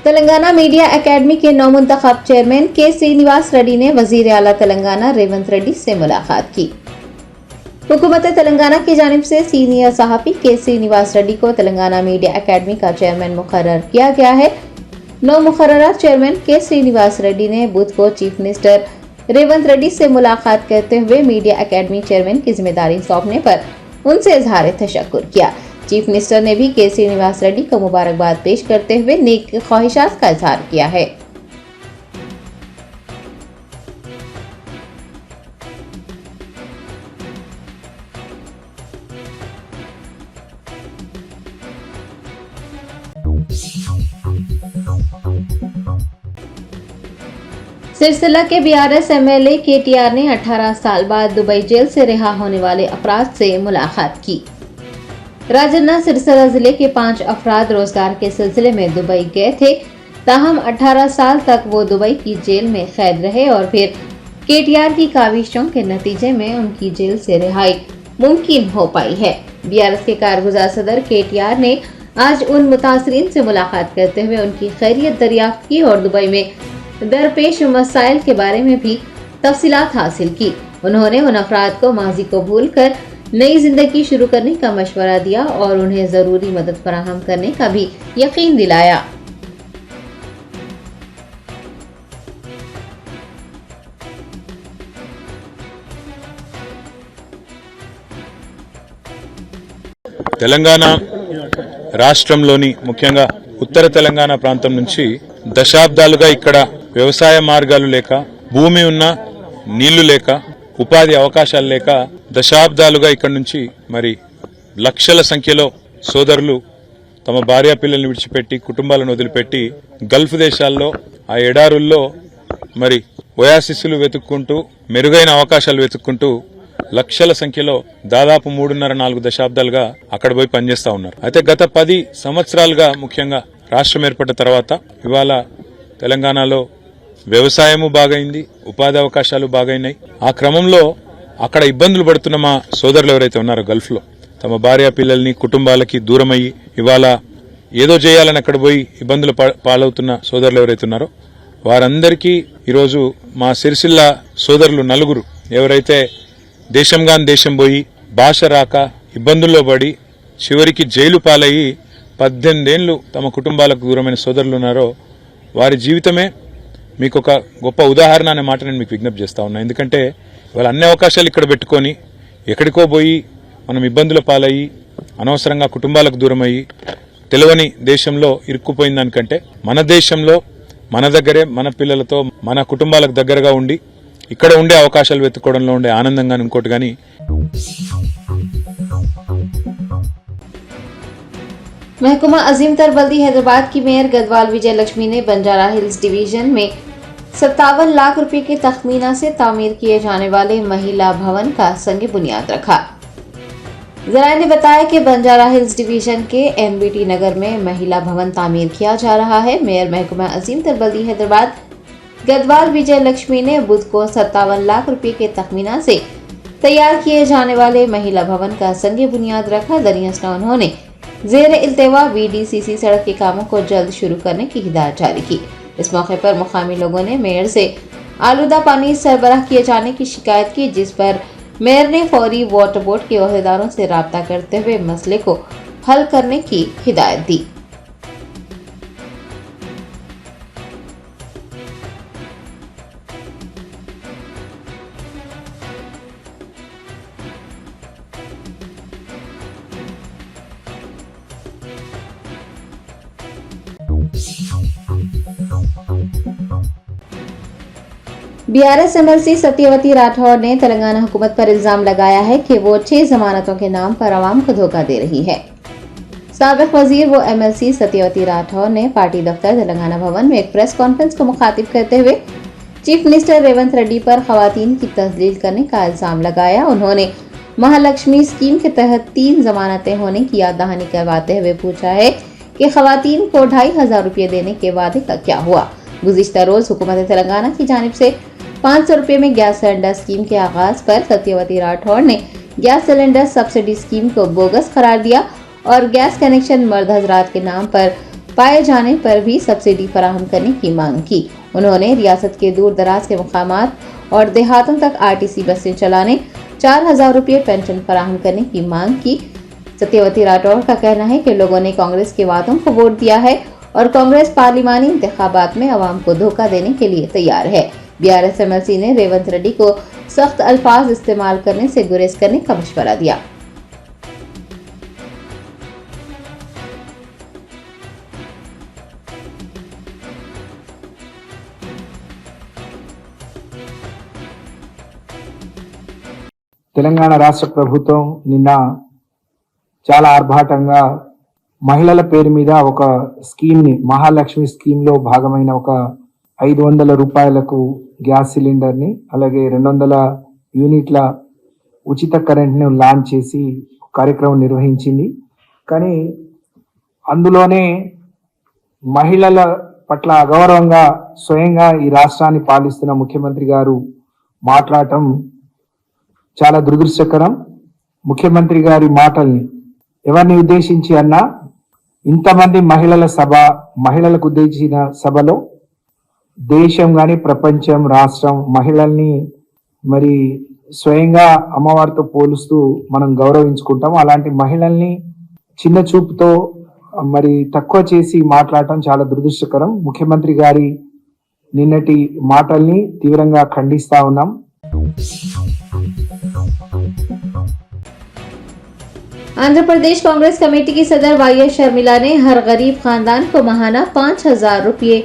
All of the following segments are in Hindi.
तेलंगाना मीडिया एकेडमी के नौमुंतखब चेयरमैन के श्रीनिवास रेड्डी ने वजीर आला तेलंगाना रेवंत रेड्डी से मुलाकात की। हुकूमत तेलंगाना की जानिब से सीनियर सहाफ़ी के श्रीनिवास रेड्डी को तेलंगाना मीडिया एकेडमी का चेयरमैन मुकर्रर किया गया है। नौ मुकर्रर चेयरमैन के श्रीनिवास रेड्डी ने बुध को चीफ मिनिस्टर रेवंत रेड्डी से मुलाकात करते हुए मीडिया एकेडमी चेयरमैन की जिम्मेदारी सौंपने पर उनसे इजहार तशक्कुर किया। चीफ मिनिस्टर ने भी के श्रीनिवास रेड्डी को मुबारकबाद पेश करते हुए नेक ख्वाहिशात का इजहार किया है। सिरसिला के बीआरएस एमएलए केटीआर ने 18 साल बाद दुबई जेल से रिहा होने वाले अफराद से मुलाकात की। राजन्ना सिरसिला जिले के 5 अफराद रोजगार के सिलसिले में दुबई गए थे, ताहम 18 साल तक वो दुबई की जेल में कैद रहे और फिर केटीआर की काविशों के नतीजे में उनकी जेल से रिहाई मुमकिन हो पाई है। बीआरएस के कारगुजार सदर केटीआर ने आज उन मुतासरीन से मुलाकात करते हुए उनकी खैरियत दरियाफ्त की और दुबई में दरपेश मसाइल के बारे में भी तफसीलात हासिल की। उन्होंने उन अफराद को माजी को भूलकर नई जिंदगी शुरू करने का मशवरा दिया और उन्हें जरूरी मदद फराहम करने का भी यकीन दिलाया। తెలంగాణ రాష్ట్రంలోని ముఖ్యంగా ఉత్తర తెలంగాణ ప్రాంతం నుంచి దశాబ్దాలుగా ఇక్కడ వ్యవసాయ మార్గాలు లేక, భూమి ఉన్న నీళ్లు లేక, ఉపాధి అవకాశాలు లేక దశాబ్దాలుగా ఇక్కడ నుంచి మరి లక్షల సంఖ్యలో సోదరులు తమ భార్యా పిల్లల్ని విడిచిపెట్టి కుటుంబాలను వదిలిపెట్టి గల్ఫ్ దేశాల్లో ఆ ఎడారుల్లో మరి ఓయాసిస్లు వెతుక్కుంటూ మెరుగైన అవకాశాలు వెతుక్కుంటూ లక్షల సంఖ్యలో దాదాపు 3.5-4 దశాబ్దాలుగా అక్కడ పోయి పనిచేస్తా ఉన్నారు. అయితే గత 10 సంవత్సరాలుగా ముఖ్యంగా రాష్ట్రం ఏర్పడిన తర్వాత ఇవాళ తెలంగాణలో వ్యవసాయము బాగైంది, ఉపాధి అవకాశాలు బాగైనాయి. ఆ క్రమంలో అక్కడ ఇబ్బందులు పడుతున్న మా సోదరులు ఎవరైతే ఉన్నారో గల్ఫ్లో తమ భార్య పిల్లల్ని కుటుంబాలకి దూరమయ్యి ఇవాళ ఏదో చేయాలని అక్కడ పోయి ఇబ్బందులు పాలవుతున్న సోదరులు ఎవరైతే ఉన్నారో వారందరికీ ఈరోజు మా సిరిసిల్ల సోదరులు 4 ఎవరైతే దేశంగాని దేశం పోయి భాష రాక ఇబ్బందుల్లో పడి చివరికి జైలు పాలయ్యి 18 ఏళ్లు తమ కుటుంబాలకు దూరమైన సోదరులు ఉన్నారో వారి జీవితమే మీకు ఒక గొప్ప ఉదాహరణ అనే మాట నేను మీకు విజ్ఞప్తి చేస్తా ఉన్నా. ఎందుకంటే వాళ్ళ అన్ని అవకాశాలు ఇక్కడ పెట్టుకొని ఎక్కడికో పోయి మనం ఇబ్బందుల పాలయ్యి అనవసరంగా కుటుంబాలకు దూరమయ్యి తెలియని దేశంలో ఇరుక్కుపోయిన దానికంటే మన దేశంలో మన దగ్గరే మన పిల్లలతో మన కుటుంబాలకు దగ్గరగా ఉండి ఇక్కడ ఉండే అవకాశాలు వెతుక్కోవడంలో ఉండే ఆనందంగా ఇంకోటి గాని महकुमा अजीम तर बल्दी हैदराबाद की मेयर गदवाल विजय लक्ष्मी ने बंजारा हिल्स डिवीजन में 57 लाख रुपए के तखमीना से तामीर किए जाने वाले महिला भवन का संग बुनियाद रखा। जराये ने बताया कि बंजारा हिल्स डिवीजन के एनबीटी नगर में महिला भवन तामीर किया जा रहा है। मेयर महकुमा अजीम तर बल्दी हैदराबाद गदवाल विजय लक्ष्मी ने बुध को 57 लाख रुपए के तखमीना से तैयार किए जाने वाले महिला भवन का संग बुनियाद रखा। दरियासना उन्होंने ज़ेर इल्तवा बीडीसीसी सड़क के कामों को जल्द शुरू करने की हिदायत जारी की। इस मौके पर मुकामी लोगों ने मेयर से आलूदा पानी सरबराह किए जाने की शिकायत की, जिस पर मेयर ने फौरी वाटर बोर्ड के ओहदेदारों से राब्ता करते हुए मसले को हल करने की हिदायत दी। बीआरएस एमएलसी सत्यवती राठौर ने तेलंगाना हुकूमत पर इल्जाम लगाया है कि वो 6 जमानतों के नाम पर आवाम को धोखा दे रही है। साबिक वजीर व एमएलसी सत्यवती राठौर ने पार्टी दफ्तर तेलंगाना भवन में एक प्रेस कॉन्फ्रेंस को मुखातिब करते हुए चीफ मिनिस्टर रेवंत रेड्डी पर खवातीन की तस्लील करने का इल्जाम लगाया। उन्होंने महालक्ष्मी स्कीम के तहत 3 जमानतें होने की याद दहानी करवाते हुए पूछा है कि खवातीन को 2500 रुपये देने के वादे का क्या हुआ। गुज़िश्ता रोज हुकूमत तेलंगाना की जानिब से 500 रुपये में गैस सिलेंडर स्कीम के आगाज पर सत्यवती राठौर ने गैस सिलेंडर सब्सिडी स्कीम को बोगस करार दिया और गैस कनेक्शन मर्द हजरात के नाम पर पाए जाने पर भी सब्सिडी फराहम करने की मांग की। उन्होंने रियासत के दूर दराज के मुकामात और देहातों तक आरटीसी बसें चलाने 4,000 रुपये पेंशन फराहम करने की मांग की। सत्यवती राठौर का कहना है कि लोगों ने कांग्रेस के वादों को वोट दिया है और कांग्रेस पार्लिमानी इंतखाबात में अवाम को धोखा देने के लिए तैयार है। बीआरएस एमएलसी ने रेवंत रेड्डी को सख्त अल्फाज इस्तेमाल करने से गुरेज करने का मशवरा दिया। తెలంగాణ రాష్ట్ర ప్రభుత్వం నిన్న చాలా ఆర్భాటంగా మహిళల పేరు మీద ఒక స్కీమ్ ని మహాలక్ష్మి స్కీమ్ లో భాగమైన ఒక 500 రూపాయలకు గ్యాస్ సిలిండర్ ని అలాగే 200 యూనిట్ల ఉచిత కరెంట్ ను లాంచ్ చేసి కార్యక్రమం నిర్వహించింది. కానీ అందులోనే మహిళల పట్ల అగౌరవంగా స్వయంగా ఈ రాష్ట్రాన్ని పాలిస్తున్న ముఖ్యమంత్రి గారు మాట్లాడటం చాలా దురదృష్టకరం. ముఖ్యమంత్రి గారి మాటల్ని ఎవరిని ఉద్దేశించి అన్నా ఇంతమంది మహిళల సభ, మహిళలకు ఉద్దేశించిన సభలో దేశం గాని ప్రపంచం, రాష్ట్రం మహిళల్ని మరి స్వయంగా అమ్మవారితో పోలుస్తూ మనం గౌరవించుకుంటాం. అలాంటి మహిళల్ని చిన్న చూపుతో మరి తక్కువ చేసి మాట్లాడటం చాలా దురదృష్టకరం. ముఖ్యమంత్రి గారి నిన్నటి మాటల్ని తీవ్రంగా ఖండిస్తా ఉన్నాం. आंध्र प्रदेश कांग्रेस कमेटी की सदर वाईएस शर्मिला ने हर गरीब खानदान को माहाना 5,000 रुपये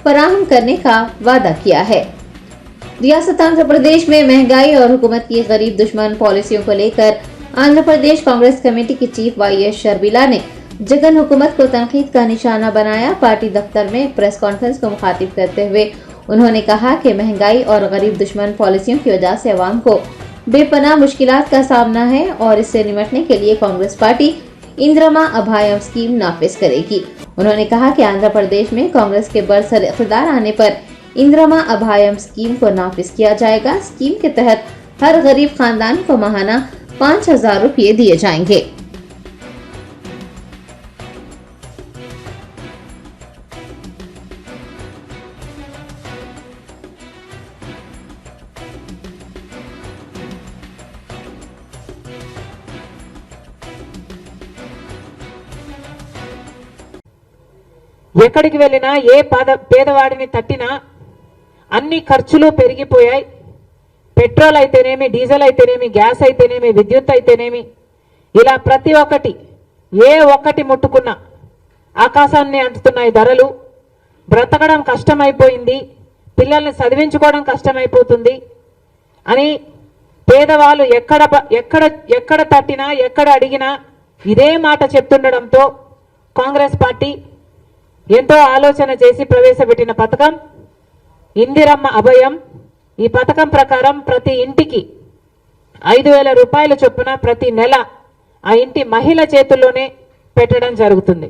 फराहम करने का वादा किया है। रियासत आंध्र प्रदेश में महंगाई और हुकूमत की गरीब दुश्मन पॉलिसियों को लेकर आंध्र प्रदेश कांग्रेस कमेटी की चीफ वाईएस शर्मिला ने जगन हुकूमत को तनकीद का निशाना बनाया। पार्टी दफ्तर में प्रेस कॉन्फ्रेंस को मुखातिब करते हुए उन्होंने कहा कि महंगाई और गरीब दुश्मन पॉलिसियों की वजह से अवाम को बेपनाह मुश्किलात का सामना है और इससे निपटने के लिए कांग्रेस पार्टी इंदिरा अभयम स्कीम नाफिज करेगी। उन्होंने कहा कि आंध्र प्रदेश में कांग्रेस के बरसर इख्तियार आने पर इंदिरा अभयम स्कीम को नाफिज किया जाएगा। स्कीम के तहत हर गरीब खानदान को माहाना 5,000 रुपये दिए जाएंगे। ఎక్కడికి వెళ్ళినా ఏ పేదవాడిని తట్టినా అన్ని ఖర్చులు పెరిగిపోయాయి. పెట్రోల్ అయితేనేమి, డీజిల్ అయితేనేమి, గ్యాస్ అయితేనేమి, విద్యుత్ అయితేనేమి, ఇలా ప్రతి ఒక్కటి ఏ ఒక్కటి ముట్టుకున్నా ఆకాశాన్ని అంటుతున్నాయి ధరలు. బ్రతకడం కష్టమైపోయింది, పిల్లల్ని చదివించుకోవడం కష్టమైపోతుంది అని పేదవాళ్ళు ఎక్కడ తట్టినా ఎక్కడ అడిగినా ఇదే మాట చెప్తుండడంతో కాంగ్రెస్ పార్టీ ఎంతో ఆలోచన చేసి ప్రవేశపెట్టిన పథకం ఇందిరమ్మ అభయం. ఈ పథకం ప్రకారం ప్రతి ఇంటికి 5,000 రూపాయల చొప్పున ప్రతి నెల ఆ ఇంటి మహిళ చేతుల్లోనే పెట్టడం జరుగుతుంది.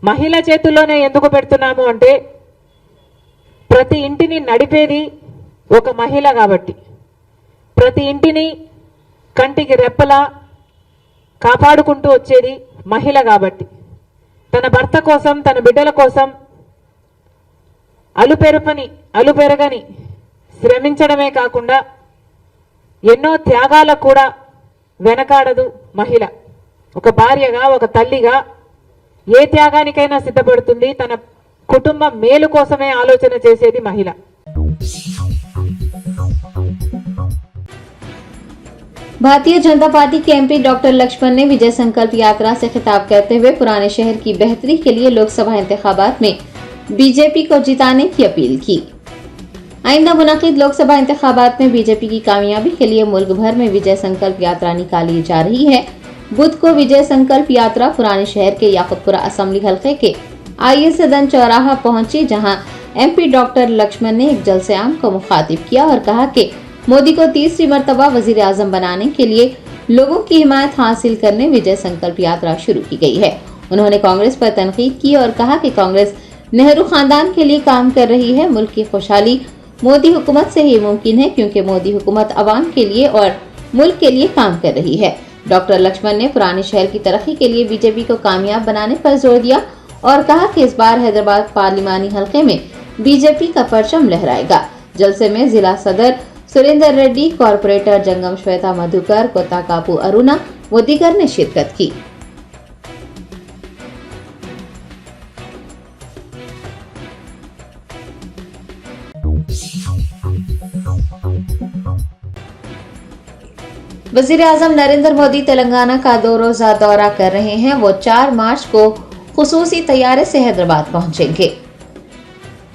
మహిళ చేతుల్లోనే ఎందుకు పెడుతున్నాము అంటే ప్రతి ఇంటిని నడిపేది ఒక మహిళ కాబట్టి, ప్రతి ఇంటిని కంటికి రెప్పలా కాపాడుకుంటూ వచ్చేది మహిళ కాబట్టి, తన భర్త కోసం, తన బిడ్డల కోసం అలుపెరగని శ్రమించడమే కాకుండా ఎన్నో త్యాగాలకు కూడా వెనకాడదు మహిళ. ఒక భార్యగా, ఒక తల్లిగా ఏ త్యాగానికైనా సిద్ధపడుతుంది. తన కుటుంబం మేలు కోసమే ఆలోచన చేసేది మహిళ. भारतीय जनता पार्टी के एमपी डॉक्टर लक्ष्मण ने विजय संकल्प यात्रा से खिताब करते हुए पुराने शहर की बेहतरी के लिए लोकसभा इंतखाबात में बीजेपी को जिताने की अपील की। आइंदा मुनाकिद लोकसभा इंतखाबात में बीजेपी की कामयाबी के लिए मुल्क भर में विजय संकल्प यात्रा निकाली जा रही है। बुध को विजय संकल्प यात्रा पुराने शहर के याकुतपुरा असेंबली हल्के के आईए सदन चौराहा पहुंची, जहां एमपी डॉक्टर लक्ष्मण ने एक जलसे आम को मुखातिब किया और कहा कि मोदी को तीसरी मर्तबा वजीर आजम बनाने के लिए लोगों की हिमायत हासिल करने विजय संकल्प यात्रा शुरू की गई है। उन्होंने कांग्रेस पर तनकीद की और कहा कि कांग्रेस नेहरू खानदान के लिए काम कर रही है। मुल्क की खुशहाली मोदी हुकूमत से ही मुमकिन है, क्योंकि मोदी हुकूमत अवाम के लिए और मुल्क के लिए काम कर रही है। डॉक्टर लक्ष्मण ने पुराने शहर की तरक्की के लिए बीजेपी को कामयाब बनाने पर जोर दिया और कहा कि इस बार हैदराबाद पार्लिमानी हलके में बीजेपी का परचम लहराएगा। जलसे में जिला सदर सुरेंद्र रेड्डी, कॉरपोरेटर जंगम श्वेता मधुकर, कोताकापू अरुणा व दीगर ने शिरकत की। वजीर आजम नरेंद्र मोदी तेलंगाना का 2 रोजा दौरा कर रहे हैं। वो 4 मार्च को खुसूसी तैयारे से हैदराबाद पहुंचेंगे।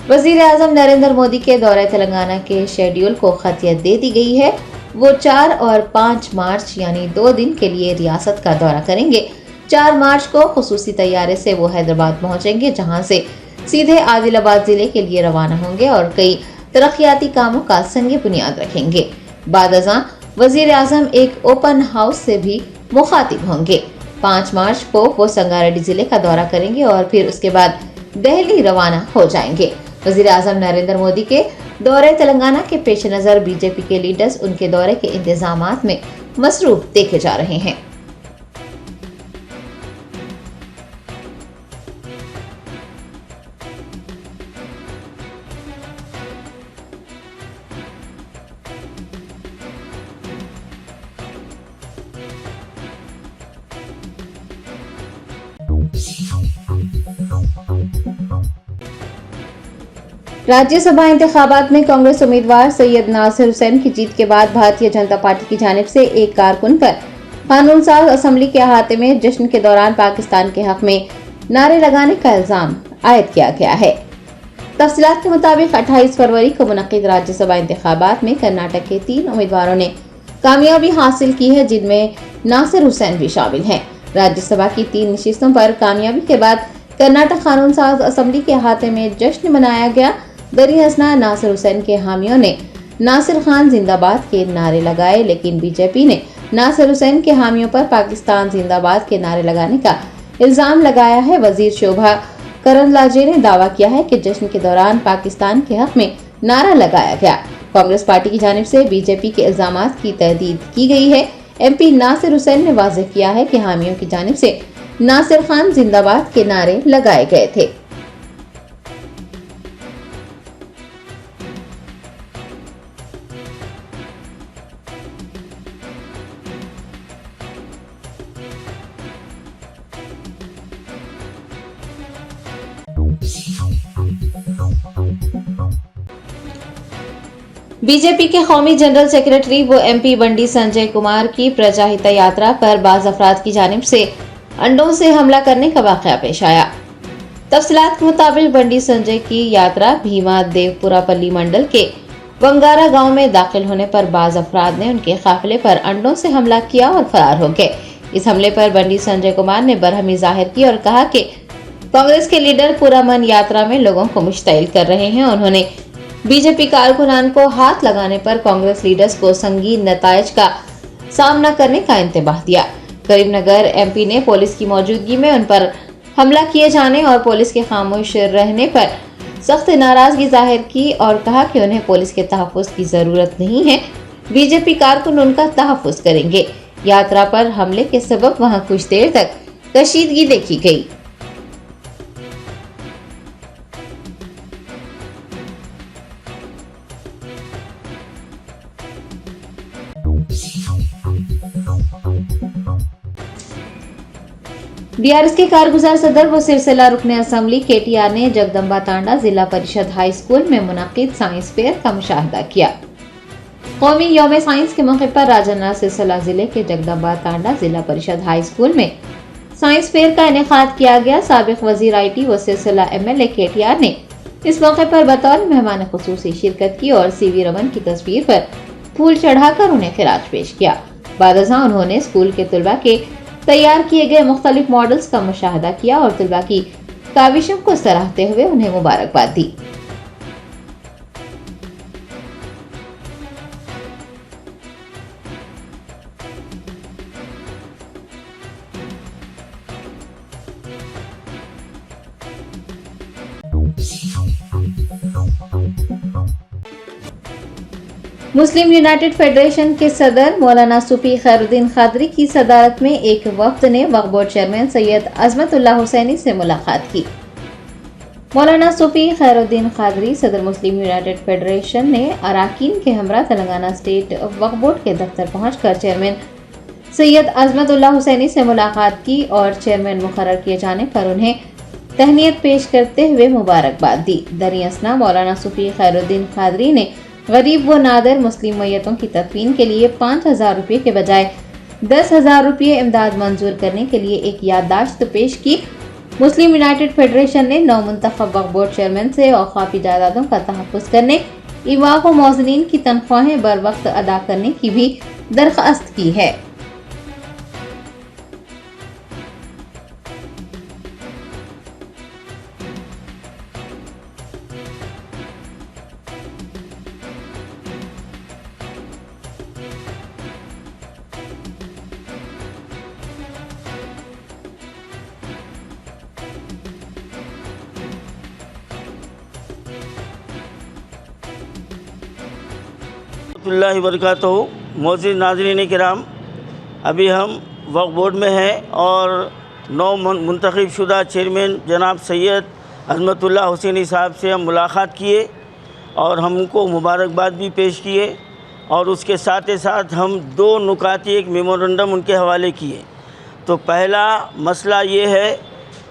वजीर आजम नरेंद्र मोदी के दौरे तेलंगाना के शेड्यूल को खतियत दे दी गई है। वो 4 और 5 मार्च यानी 2 दिन के लिए रियासत का दौरा करेंगे। 4 मार्च को खुसूसी तैयारे से वो हैदराबाद पहुंचेंगे, जहां से सीधे आदिलाबाद जिले के लिए रवाना होंगे और कई तरक्याती कामों का संग बुनियाद रखेंगे। बाद अज़ां वजीर आजम एक ओपन हाउस से भी मुखातिब होंगे। 5 मार्च को वो संगारेड्डी जिले का दौरा करेंगे और फिर उसके बाद दिल्ली रवाना हो जाएंगे। वजीर आजम नरेंद्र मोदी के दौरे तेलंगाना के पेश नजर बीजेपी के लीडर्स उनके दौरे के इंतजामात में मसरूफ देखे जा रहे हैं। राज्यसभा इंतखाबात में कांग्रेस उम्मीदवार सैयद नासिर हुसैन की जीत के बाद भारतीय जनता पार्टी की जानिब से एक कारकुन पर कानून साज असेंबली के अहाते में जश्न के दौरान पाकिस्तान के हक में नारे लगाने का इल्जाम आयद किया गया है। तफसीलात के मुताबिक 28 फरवरी को मुनक्किद राज्यसभा इंतखाबात में कर्नाटक के 3 उम्मीदवारों ने कामयाबी हासिल की है, जिनमें नासिर हुसैन भी शामिल हैं। राज्यसभा की 3 नशिस्तों पर कामयाबी के बाद कर्नाटक कानून साज असेंबली के अहाते में जश्न मनाया गया। दरी हसना नासिर हुसैन के हामियों ने नासिर खान जिंदाबाद के नारे लगाए, लेकिन बीजेपी ने नासिर हुसैन के हामियों पर पाकिस्तान जिंदाबाद के नारे लगाने का इल्जाम लगाया है। वजीर शोभा करंदलाजे ने दावा किया है कि जश्न के दौरान पाकिस्तान के हक में नारा लगाया गया। कांग्रेस पार्टी की जानिब से बीजेपी के इल्जामात की तहदीद की गई है। MP नासिर हुसैन ने वाज़ेह किया है कि हामियों की जानिब से नासिर खान जिंदाबाद के नारे लगाए गए थे। बीजेपी के कौमी जनरल सेक्रेटरी व MP बंडी संजय कुमार की प्रजाहित यात्रा पर बाज़ अफराद की जानिब से अंडों से हमला करने का वाक़या पेश आया। तफसीलात के मुताबिक बंडी संजय की यात्रा भीमा देवपुरा पल्ली मंडल के वंगारा गांव में दाखिल होने पर बाज़ अफराद ने उनके काफिले पर अंडों से हमला किया और फरार हो गए। इस हमले पर बंडी संजय कुमार ने बरहमी जाहिर की और कहा कि कांग्रेस के लीडर पुरअमन यात्रा में लोगों को मुश्तइल कर रहे हैं। उन्होंने बीजेपी कारकुनान को हाथ लगाने पर कांग्रेस लीडर्स को संगीन नतायज का सामना करने का इंतबाह दिया। करीमनगर MP ने पुलिस की मौजूदगी में उन पर हमला किए जाने और पुलिस के खामोश रहने पर सख्त नाराजगी जाहिर की और कहा कि उन्हें पुलिस के तहफ़्फ़ुज़ की जरूरत नहीं है, बीजेपी कारकुन उनका तहफ़्फ़ुज़ करेंगे। यात्रा पर हमले के सबब वहां कुछ देर तक कशीदगी देखी गई। BRS के कारगुजार सदर व सिलसिला रुकने असेंबली KTR ने जगदम्बा तांडा जिला परिषद हाई स्कूल में मुनक्किद साइंस फेयर का मुशाहिदा किया। कौमी यौम साइंस के मौके पर राजन्ना सिलसिला जिले के जगदम्बा तांडा जिला परिषद हाई स्कूल में साइंस फेयर का इनेकाद किया गया। साबिक वजीर IT व सिलसिला MLA KTR ने इस मौके पर बतौर मेहमान खुसूसी शिरकत की और CV रमन की तस्वीर पर फूल चढ़ाकर उन्हें खिराज पेश किया। बाद अज़ां उन्होंने स्कूल के तुलबा के तैयार किए गए मुख्तलिफ मॉडल्स का मुशाहिदा किया और तुलबा की काविशों को सराहते हुए उन्हें मुबारकबाद दी। मुस्लिम यूनाइटेड फेडरेशन के सदर मौलाना सूफी खैरुद्दीन खादरी की सदारत में एक वफ्द ने वक्फ बोर्ड चेयरमैन सैयद अजमतुल्लाह हुसैनी से मुलाकात की। मौलाना सूफी खैरुद्दीन खादरी सदर मुस्लिम यूनाइटेड फेडरेशन ने अराकीन के हमरा तेलंगाना स्टेट वक्फ बोर्ड के दफ्तर पहुंचकर चेयरमैन सैयद अजमतुल्लाह हुसैनी से मुलाकात की और चेयरमैन मुकर्रर किए जाने पर उन्हें तहनीयत पेश करते हुए मुबारकबाद दी। दरियासना मौलाना सूफी खैरुद्दीन खादरी ने गरीब व नादर मुस्लिम मैयतों की तदफीन के लिए 5,000 रुपये के बजाय 10,000 रुपये इमदाद मंजूर करने के लिए एक याददाश्त पेश की। मुस्लिम यूनाइटेड फेडरेशन ने नौमुंतखब वक्फ बोर्ड चेयरमैन से औकाफी जायदादों का तहफ़्फ़ुज़ करने, इमाम व मौज़नीन की तनख्वाहें बर वक्त अदा करने की भी दरख्वास्त की है। रहमतुल्लाहि वबरकातुहू। मोअज़्ज़िज़ नाज़रीन किराम, अभी हम वक्फ बोर्ड में हैं और नौ मुंतखब शुदा चेयरमैन जनाब सैयद अज़मतुल्लाह हुसैनी साहब से हम मुलाकात किए और हमको मुबारकबाद भी पेश किए और उसके साथ ही साथ हम 2 नुकाती एक मेमोरेंडम उनके हवाले किए। तो पहला मसला ये है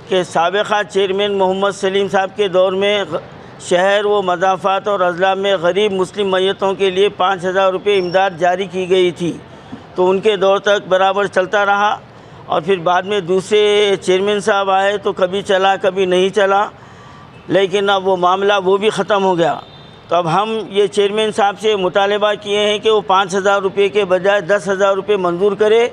कि साबिक़ा चेयरमैन मोहम्मद सलीम साहब के दौर में शहर व मज़ाफ़ात और अज़ला में गरीब मुस्लिम मैयतों के लिए 5,000 रुपये इमदाद जारी की गई थी, तो उनके दौर तक बराबर चलता रहा और फिर बाद में दूसरे चेयरमैन साहब आए तो कभी चला कभी नहीं चला, लेकिन अब वो मामला वो भी ख़त्म हो गया। तो अब हम ये चेयरमैन साहब से मुतालबा किए हैं कि वो 5,000 रुपये के बजाय 10,000 रुपये मंजूर करे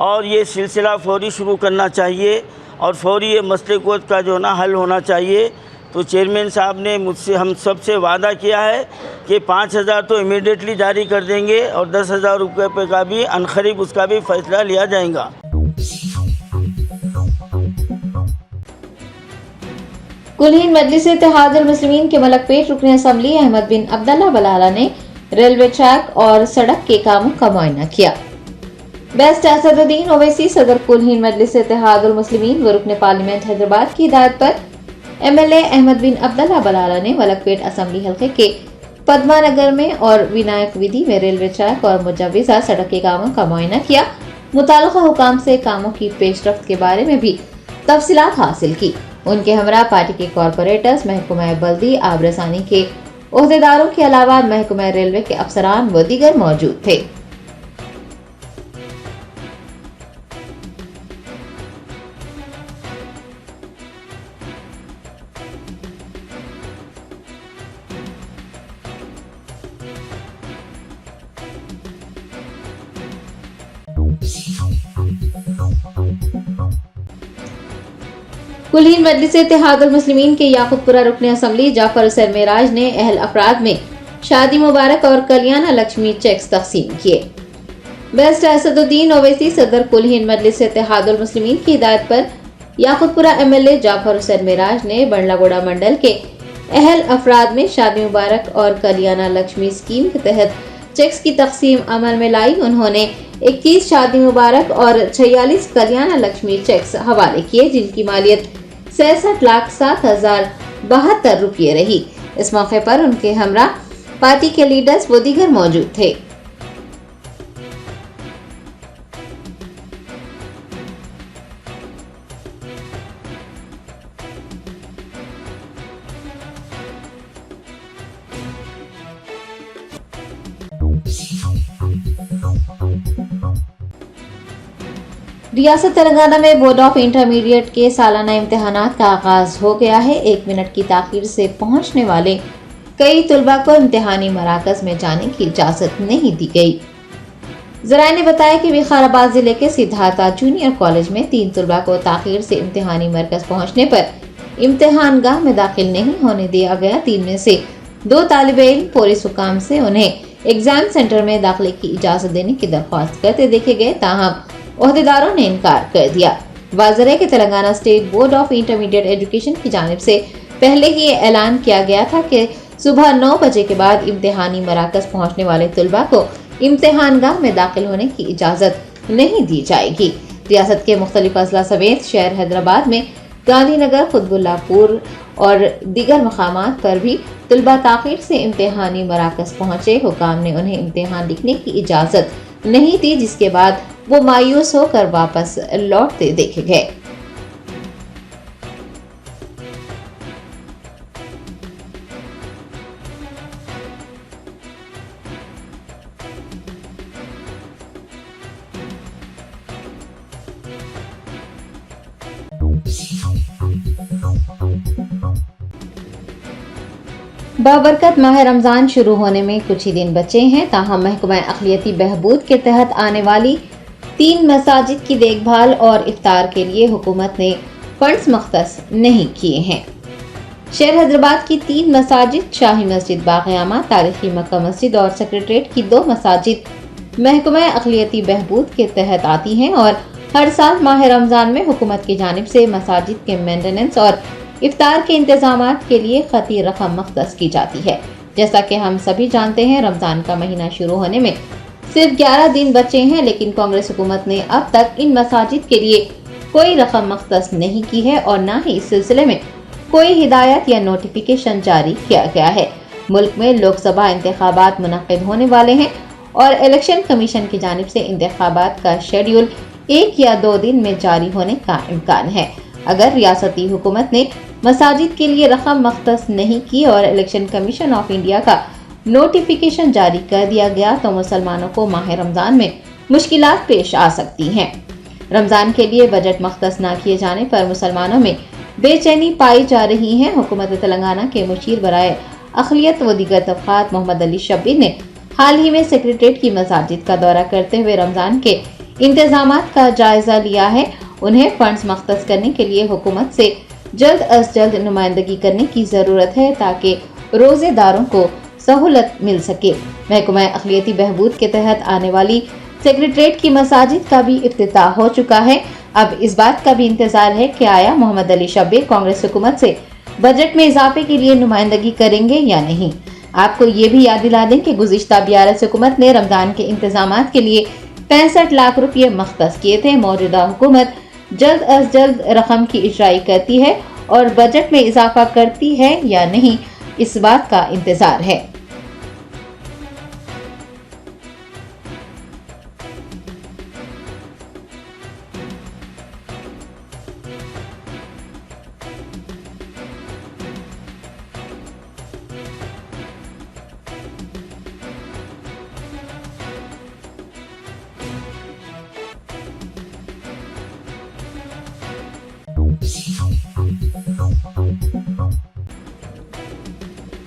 और ये सिलसिला फ़ौरी शुरू करना चाहिए और फ़ौरी ये मसले को का जो ना हल होना चाहिए। तो चेयरमैन साहब ने मुझसे हम सब से वादा किया है कि 5,000 तो इमीडिएटली जारी कर देंगे और 10,000 रुपये का भी अनखरीब उसका भी फ़ैसला लिया जाएगा। कुल-हिंद मजलिस इत्तेहादुल मुस्लिमीन के मलकपेट रुकन असम्बली अहमद बिन अब्दुल्ला बलाला ने रेलवे ट्रैक और सड़क के कामों का मुआयना किया। बेस्ट असदुद्दीन ओवैसी सदर कुल-हिंद मजलिस इत्तेहादुल मुस्लिमीन व रुकन पार्लियामेंट हैदराबाद की हिदायत पर MLA अहमद बिन अब्दुल्ला बलाला ने मलकपेट असम्बली हल्के के पद्मानगर में और विनायक विधि में रेलवे ट्रैक और मुजव्वज़ा सड़क के कामों का मुआयना किया। मुताल्लिक़ा हुकाम से कामों की पेशरफ्त के बारे में भी तफसीलात हासिल की। उनके हमरा पार्टी के कॉरपोरेटर्स, महकमा बल्दी, आबरसानी के ओहदेदारों के अलावा महकमा रेलवे के अफसरान व दीगर मौजूद थे। कुल-हिंद मजलिस इत्तेहादुल मुस्लिमीन के याकूबपुरा रुकन असम्बली जाफर हुसैन मेराज ने अहल अफराद में शादी मुबारक और कल्याण लक्ष्मी चेक्स तकसीम किए। बेस्ट असदुद्दीन ओवैसी सदर कुल-हिंद मजलिस इत्तेहादुल मुस्लिमीन की हिदायत पर याकूबपुरा MLA जाफर हुसैन मेराज ने बंडलागोड़ा मंडल के अहल अफराद में शादी मुबारक और कल्याण लक्ष्मी स्कीम के तहत चेक्स की तकसीम अमल में लाई। उन्होंने 21 शादी मुबारक और 46 कल्याण लक्ष्मी चेक्स हवाले किए, जिनकी मालियत 66,07,072 रुपये रही। इस मौके पर उनके हमरा पार्टी के लीडर्स व दीगर मौजूद थे। रियासत तेलंगाना में बोर्ड ऑफ इंटरमीडिएट के सालाना इम्तिहानात का आगाज हो गया है। 1 मिनट की ताखीर से पहुंचने वाले कई तुलबा को इम्तिहानी मराकज में जाने की इजाजत नहीं दी गई। जराये ने बताया कि विकाराबाद जिले के सिद्धार्था जूनियर कॉलेज में 3 तुलबा को ताखीर से इम्तिहानी मरकज पहुंचने पर इम्तिहान गाह में दाखिल नहीं होने दिया गया। 3 में से 2 तालिबे इल्म पुलिस हुकाम से उन्हें एग्जाम सेंटर में दाखिले की इजाजत देने की दरख्वास्त करते देखे गए, ताहम ओहदेदारों ने इनकार कर दिया। वाज़ेह है कि Telangana state board of intermediate education की जानिब से पहले ही ऐलान किया गया था कि सुबह 9 बजे के बाद इम्तिहानी मराकज पहुंचने वाले तुलबा को इम्तिहानगाह में दाखिल होने की इजाजत नहीं दी जाएगी। रियासत के मुख्तलिफ अजला समेत शहर हैदराबाद में गांधीनगर, खुतबुल्लापुर और दीगर मकामात पर भी तुलबा ताखीर से इम्तिहानी मराकज पहुंचे। हुकाम ने उन्हें इम्तिहान लिखने की इजाजत नहीं दी, जिसके बाद वो मायूस होकर वापस लौटते देखे गए। बाबरकत माह रमजान शुरू होने में कुछ ही दिन बचे हैं, ताहम महकमा अक़लियती बहबूद के तहत आने वाली 3 मसाजिद की देखभाल और इफ्तार के लिए हुकूमत ने फंड्स मुख्तस नहीं किए हैं। शहर हैदराबाद की 3 मसाजिद, शाही मस्जिद बाग़यामा, तारीखी मक्का मस्जिद और सेक्रेटरीट की 2 मसाजिद महकमा अक़लियती बहबूद के तहत आती हैं और हर साल माह रमजान में हुकूमत की जानिब से मसाजिद के मेंटेनेंस और इफ्तार के इंतजामात के लिए खती रकम मुख्तस की जाती है। जैसा कि हम सभी जानते हैं, रमजान का महीना शुरू होने में सिर्फ 11 दिन बचे हैं, लेकिन कांग्रेस हुकूमत ने अब तक इन मसाजिद के लिए कोई रकम मुख्तस नहीं की है और न ही इस सिलसिले में कोई हिदायत या नोटिफिकेशन जारी किया गया है। मुल्क में लोकसभा इंतखाबात मुनक्किद होने वाले हैं और इलेक्शन कमीशन की जानिब से इंतखाबात का शेड्यूल 1 या 2 दिन में जारी होने का इम्कान है। अगर रियासती हुकूमत ने मसाजिद के लिए रकम मुख्तस नहीं की और इलेक्शन कमीशन ऑफ इंडिया का नोटिफिकेशन जारी कर दिया गया तो मुसलमानों को माह रमजान में मुश्किलात पेश आ सकती हैं। रमजान के लिए बजट मुख्तस न किए जाने पर मुसलमानों में बेचैनी पाई जा रही है। हुकूमत तेलंगाना के मुशीर बराए अक़लियत व दीगर तबक़ात मोहम्मद अली शब्बीर ने हाल ही में सेक्रेटरीट की मसाजिद का दौरा करते हुए रमजान के इंतजामात का जायजा लिया है। उन्हें फंड्स मुख्तस करने के लिए हुकूमत से जल्द अज जल्द नुमाइंदगी करने की जरूरत है ताकि रोजेदारों को सहूलत मिल सके। महकमा अक़लियती बहबूद के तहत आने वाली सेक्रेटरीट की मसाजिद का भी इफ्तिताह हो चुका है। अब इस बात का भी इंतजार है कि आया मोहम्मद अली शब्बीर कांग्रेस हुकूमत से बजट में इजाफे के लिए नुमाइंदगी करेंगे या नहीं। आपको ये भी याद दिला दें कि गुज़िश्ता BRS हुकूमत ने रमजान के इंतजामात के लिए 65 लाख रुपये मुख्तस किए थे। मौजूदा हुकूमत जल्द अज जल्द रकम की इजराई करती है और बजट में इजाफा करती है या नहीं, इस बात का इंतजार है।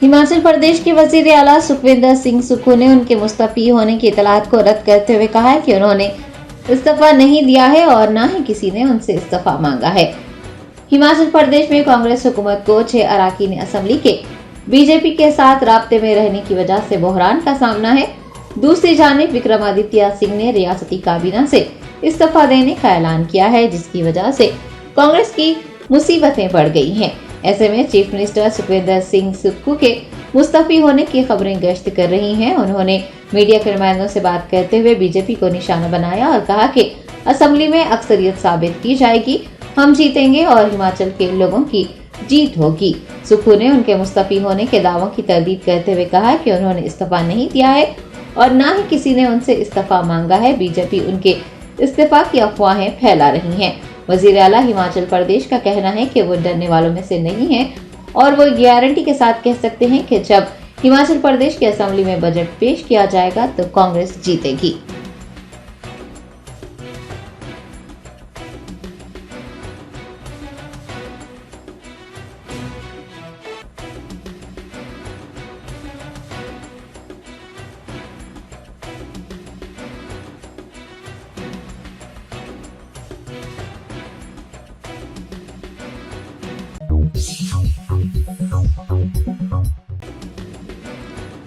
हिमाचल प्रदेश के वजीर आला सुखविंदर सिंह सुक्खू ने उनके मुस्तफी होने की इतलात को रद्द करते हुए कहा है कि उन्होंने इस्तीफा नहीं दिया है और न ही किसी ने उनसे इस्तीफा मांगा है। हिमाचल प्रदेश में कांग्रेस हुकूमत को 6 अराकीन असम्बली के बीजेपी के साथ राब्ते में रहने की वजह से बहरान का सामना है। दूसरी जानिब विक्रमादित्य सिंह ने रियासती काबीना से इस्तीफा देने का ऐलान किया है, जिसकी वजह से कांग्रेस की मुसीबतें बढ़ गई हैं। ऐसे में चीफ मिनिस्टर सुखविंदर सिंह सुक्खू के मुस्तफी होने की खबरें गश्त कर रही हैं। उन्होंने मीडिया के नुमाइंदों से बात करते हुए बीजेपी को निशाना बनाया और कहा कि असेंबली में अक्सरियत साबित की जाएगी, हम जीतेंगे और हिमाचल के लोगों की जीत होगी। सुक्खू ने उनके मुस्तफी होने के दावों की तरदीद करते हुए कहा कि उन्होंने इस्तीफा नहीं दिया है और न ही किसी ने उनसे इस्तीफा मांगा है। बीजेपी उनके इस्तीफा की अफवाहें फैला रही है। वजीर आला हिमाचल प्रदेश का कहना है कि वो डरने वालों में से नहीं है और वो गारंटी के साथ कह सकते हैं कि जब हिमाचल प्रदेश की असेंबली में बजट पेश किया जाएगा तो कांग्रेस जीतेगी।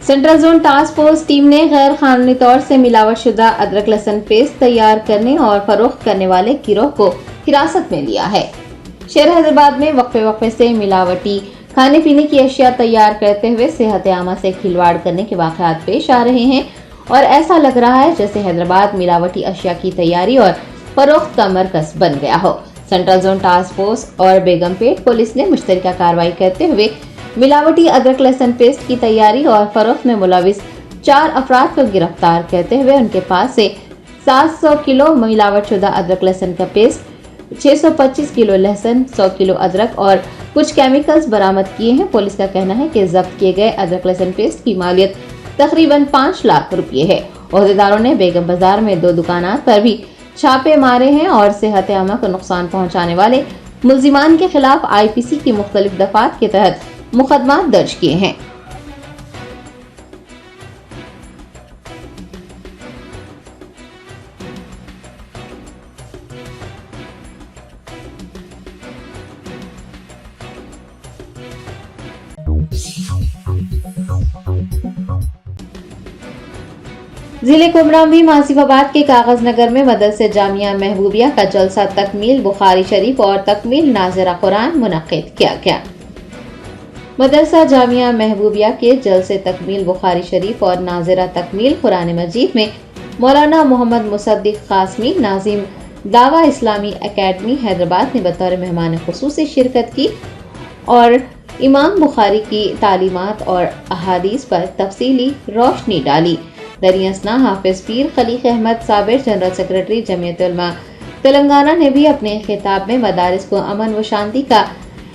Central zone task force team ने गैर कानूनी तौर से मिलावटशुदा अदरक लहसुन पेस्ट तैयार करने और फरोख्त करने वाले गिरोह को हिरासत में लिया है। शहर हैदराबाद में वक्फे से मिलावटी खाने पीने की अशिया तैयार करते हुए सेहत आमा से खिलवाड़ करने के वाकयात पेश आ रहे हैं और ऐसा लग रहा है जैसे हैदराबाद मिलावटी अशिया की तैयारी और फरोख्त का मरकज बन गया हो। सेंट्रल जोन टास्क फोर्स और बेगमपेट पुलिस ने मुश्तरका कार्रवाई करते हुए मिलावटी अदरक लहसुन पेस्ट की तैयारी और फरोख्त में मुलविस 4 अफराद को गिरफ्तार करते हुए उनके पास से 700 किलो मिलावटशुदा अदरक लहसुन का पेस्ट, 625 किलो लहसुन, 100 किलो अदरक और कुछ केमिकल्स बरामद किए हैं। पुलिस का कहना है कि जब्त किए गए अदरक लहसुन पेस्ट की मालियत तकरीबन 5 लाख रुपए है। ओहदेदारों ने बेगम बाजार में 2 दुकानात पर भी छापे मारे हैं और सेहत आमा को नुकसान पहुंचाने वाले मुल्जिमान के खिलाफ IPC की मुख्तलिफ दफात के तहत मुकदमा दर्ज किए हैं। जिले कुमराम आसिफाबाद के कागज नगर में मदरसे जामिया महबूबिया का जलसा तकमील बुखारी शरीफ और तकमील नाज़िरा कुरान मुनक्किद किया गया। मदरसा जामिया महबूबिया के जलसे तकमील बुखारी शरीफ और नाज़िरा तकमील कुरान मजीद में मौलाना मोहम्मद मुसद्दिक कासमी नाजिम दावा इस्लामी एकेडमी हैदराबाद ने बतौर मेहमान खुसूसी शिरकत की और इमाम बुखारी की तालीमात और अहादीस पर तफसीली रोशनी डाली। दरियासना हाफिज पीर खलीक अहमद साबिर जनरल सेक्रेटरी जमीयत उलमा तेलंगाना ने भी अपने खिताब में मदारिस को अमन व शांति का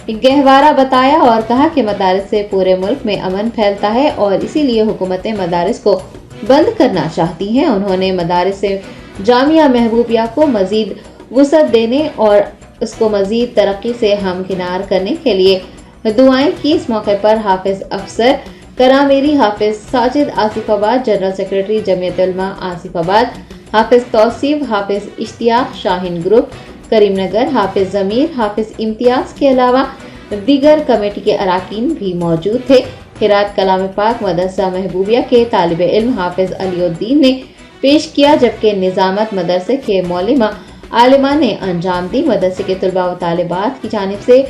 गहवारा बताया और कहा कि मदारिस से पूरे मुल्क में अमन फैलता है और इसीलिए हुकूमतें मदारिस को बंद करना चाहती हैं। उन्होंने मदारिस से जामिया महबूबिया को मजीद वुसअत देने और उसको मजीद तरक्की से हमकिनार करने के लिए दुआएं की। इस मौके पर हाफिज अफसर करामेरी हाफिज साजिद आसिफाबाद जनरल सेक्रेटरी जमीयत उलमा आसिफाबाद, हाफिज तौसीफ, हाफिज इश्तियाक शाहीन ग्रुप करीमनगर, हाफिज जमीर, हाफिज इम्तियाज के अलावा दीगर कमेटी के अराकीन भी मौजूद थे। हिरात कलाम पाक मदरसा महबूबिया के तालिब इल्म हाफिज अलीउद्दीन ने पेश किया, जबकि निजामत मदरसे के मौलिमा आलिमा ने अंजाम दी। मदरसे के तलबा व तालिबात की जानिब से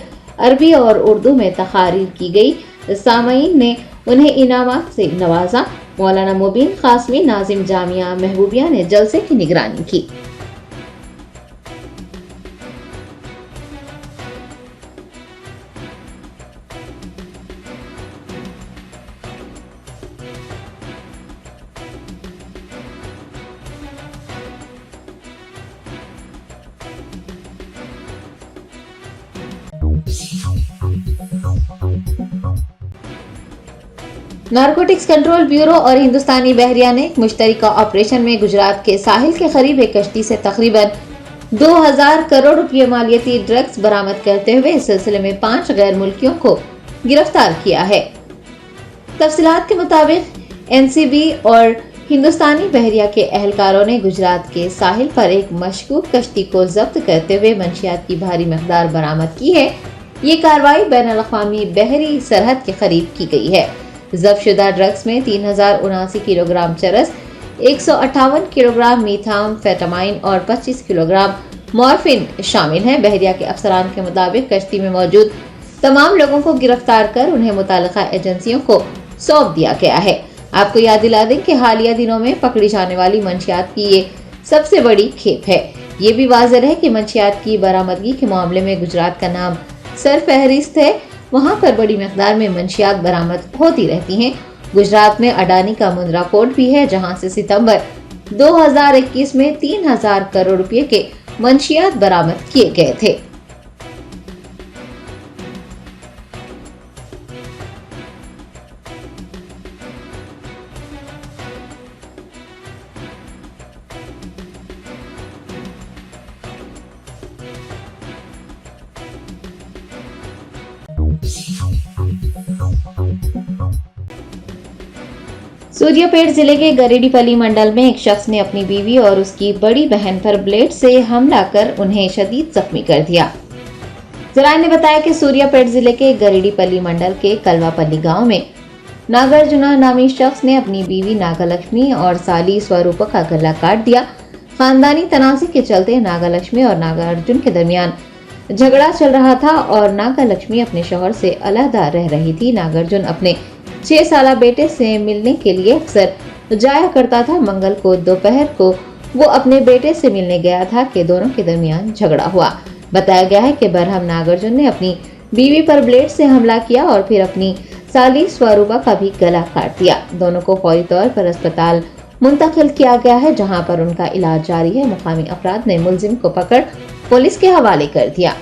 अरबी और उर्दू में तकारीर की गई। सामईन ने उन्हें इनामात से नवाजा। मौलाना मुबीन कासमी नाजिम जामिया महबूबिया ने जलसे की निगरानी की। नारकोटिक्स कंट्रोल ब्यूरो और हिंदुस्तानी बहरिया ने एक मुश्तरका ऑपरेशन में गुजरात के साहिल के करीब एक कश्ती से तकरीबन 2000 करोड़ रुपये मालियती ड्रग्स बरामद करते हुए इस सिलसिले में 5 गैर मुल्कियों को गिरफ्तार किया है। तफसीलात के मुताबिक NCB और हिंदुस्तानी बहरिया के एहलकारों ने गुजरात के साहिल पर एक मशकूक कश्ती को जब्त करते हुए मंशियात की भारी मकदार बरामद की है। ये कार्रवाई बैनुल-अक़वामी बहरी सरहद के करीब की गई है। जब्तशुदा ड्रग्स में 3079 किलोग्राम चरस, 158 किलोग्राम मीथाम्फेटामाइन और 25 किलोग्राम मॉर्फिन शामिल हैं। बहरिया के अफसरान के मुताबिक कश्ती में मौजूद तमाम लोगों को गिरफ्तार कर उन्हें मुताल्लिका एजेंसियों को सौंप दिया गया है। आपको याद दिला दें कि हालिया दिनों में पकड़ी जाने वाली मंशियात की ये सबसे बड़ी खेप है। ये भी वाज़ेह है कि मंशियात की बरामदगी के मामले में गुजरात का नाम सरफहरिस्त है। वहाँ पर बड़ी मकदार में मंशियात बरामद होती रहती हैं। गुजरात में अडानी का मुंद्रा पोर्ट भी है, जहाँ से सितंबर 2021 में 3000 करोड़ रुपए के मंशियात बरामद किए गए थे। सूर्यापेट जिले के गरीडीपल्ली मंडल में एक शख्स ने अपनी बीवी और उसकी बड़ी बहन पर ब्लेड से हमला कर उन्हें शदीद जख्मी कर दिया। जराये ने बताया कि सूर्यापेट जिले के गरीडीपल्ली मंडल के कलवापल्ली गांव में नागार्जुना नामी शख्स ने अपनी बीवी नागालक्ष्मी और साली स्वरूप का गला काट दिया। खानदानी तनाज़े के चलते नागालक्ष्मी और नागार्जुन के दरमियान झगड़ा चल रहा था और नागा लक्ष्मी अपने शौहर से अलहदा रह रही थी। नागार्जुन अपने 6 साला बेटे से मिलने के लिए अक्सर जाया करता था। मंगल को दोपहर को वो अपने बेटे से मिलने गया था कि दोनों के दरमियान झगड़ा हुआ। बताया गया है कि बरहम नागार्जुन ने अपनी बीवी पर ब्लेड से हमला किया और फिर अपनी साली स्वरूपा का भी गला काट दिया। दोनों को फौरी तौर पर अस्पताल मुंतकिल किया गया है, जहां पर उनका इलाज जारी है। मुकामी अफराद ने मुलजिम को पकड़ पुलिस के हवाले कर दिया।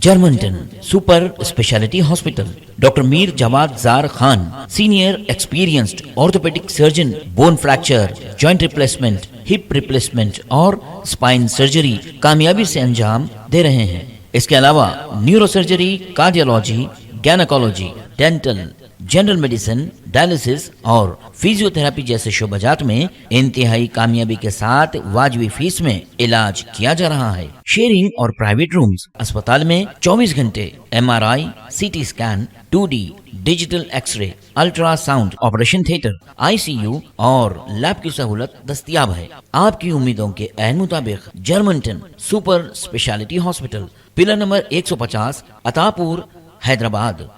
Germanten super speciality hospital, doctor Mir Jawad Zar Khan, senior experienced orthopaedic surgeon, bone fracture, joint replacement, hip replacement और स्पाइन सर्जरी कामयाबी से अंजाम दे रहे हैं। इसके अलावा neuro surgery, cardiology, gynaecology, dental, general medicine, dialysis और फिजियोथेरेपी जैसे शोबाजात में इंतहाई कामयाबी के साथ वाजबी फीस में इलाज किया जा रहा है। शेयरिंग और प्राइवेट रूम्स, अस्पताल में 24 घंटे MRI, CT scan, 2D digital xray, ultrasound, operation theatre, ICU और लैब की सहूलत दस्तयाब है। आपकी उम्मीदों के ऐन मुताबिक Germanten super speciality hospital, pillar number 150, Attapur, Hyderabad.